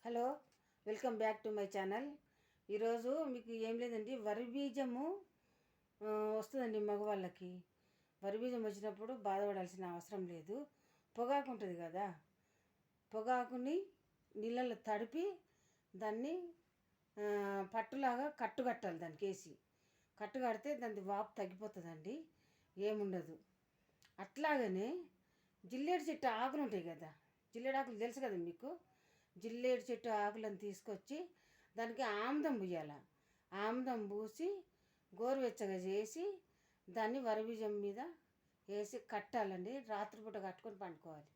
Hello, welcome back to my channel. ఈరోజు మీకు ఏం లేదండి, వరి బీజము వస్తుందండి మగవాళ్ళకి. వరి బీజం వచ్చినప్పుడు బాధపడాల్సిన అవసరం లేదు. పొగాకు ఉంటుంది కదా, పొగాకుని నీళ్ళల్లో తడిపి దాన్ని పట్టులాగా కట్టాలి. దానికి వేసి కట్టు కడితే దాని వాపు తగ్గిపోతుందండి, ఏముండదు. అట్లాగనే జిల్లేడు చెట్టు ఆకులు ఉంటాయి కదా, జిల్లేడు ఆకులు తెలుసు కదా మీకు. జిల్లేడు చెట్టు ఆకులను తీసుకొచ్చి దానికి ఆముదం పూయాలి. ఆముదం పూసి గోరువెచ్చగా చేసి దాన్ని వరిబీజం మీద వేసి కట్టాలండి. రాత్రిపూట కట్టుకొని పండుకోవాలి.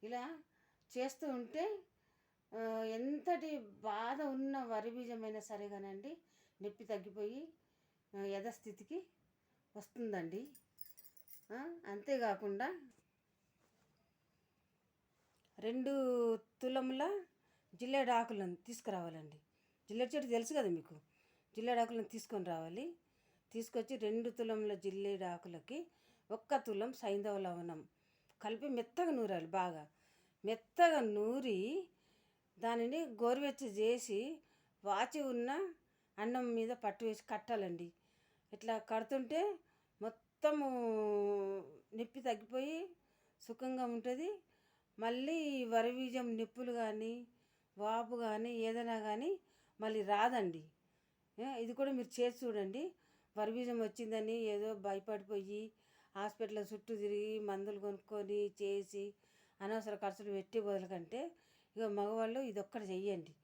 ఇలా చేస్తూ ఉంటే ఎంతటి బాధ ఉన్న వరిబీజమైనా సరే కానండి, నొప్పి తగ్గిపోయి యథాస్థితికి వస్తుందండి. అంతేకాకుండా 2 తులముల జిల్లేడు ఆకులను తీసుకురావాలండి. జిల్లేడు చెట్టు తెలుసు కదా మీకు. జిల్లేడు ఆకులను తీసుకొని రావాలి. తీసుకొచ్చి 2 తులముల జిల్లేడు ఆకులకి 1 తులం సైంధవ లవణం కలిపి మెత్తగా నూరాలి. బాగా మెత్తగా నూరి దానిని గోరువెచ్చ చేసి వాచి ఉన్న అన్నం మీద పట్టు వేసి కట్టాలండి. ఇట్లా కడుతుంటే మొత్తము నొప్పి తగ్గిపోయి సుఖంగా ఉంటుంది. మళ్ళీ వరిబీజం నొప్పులు కానీ వాపు కానీ ఏదైనా కానీ మళ్ళీ రాదండి. ఇది కూడా మీరు చేసి చూడండి. వరిబీజం వచ్చిందని ఏదో భయపడిపోయి హాస్పిటల్ చుట్టూ తిరిగి మందులు కొనుక్కొని చేసి అనవసర ఖర్చులు పెట్టి బదులుకంటే ఇక మగవాళ్ళు ఇది ఒక్కటి చెయ్యండి.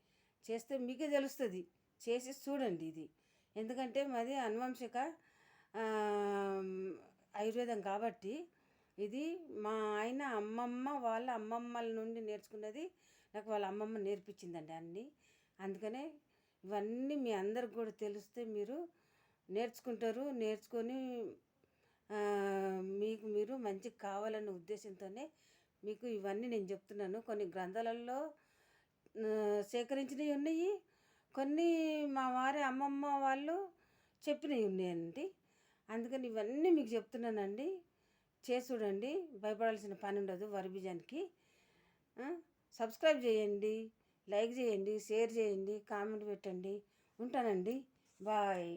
చేస్తే మీకే తెలుస్తుంది. చేసి చూడండి ఇది. ఎందుకంటే మాది అనువంశిక ఆయుర్వేదం కాబట్టి ఇది మా ఆయన అమ్మమ్మ వాళ్ళ అమ్మమ్మల నుండి నేర్చుకున్నది. నాకు వాళ్ళ అమ్మమ్మ నేర్పించిందండి అన్నీ. అందుకనే ఇవన్నీ మీ అందరికి కూడా తెలిస్తే మీరు నేర్చుకుంటారు. నేర్చుకొని మీకు మీరు మంచిగా కావాలన్న ఉద్దేశంతోనే మీకు ఇవన్నీ నేను చెప్తున్నాను. కొన్ని గ్రంథాలలో సేకరించినవి ఉన్నాయి, కొన్ని మా వారి అమ్మమ్మ వాళ్ళు చెప్పినవి ఉన్నాయండి. అందుకని ఇవన్నీ మీకు చెప్తున్నానండి. చేసి చూడండి, భయపడాల్సిన పని ఉండదు. వరిబీజానికి సబ్స్క్రైబ్ చేయండి, లైక్ చేయండి, షేర్ చేయండి, కామెంట్ పెట్టండి. ఉంటానండి. బాయ్.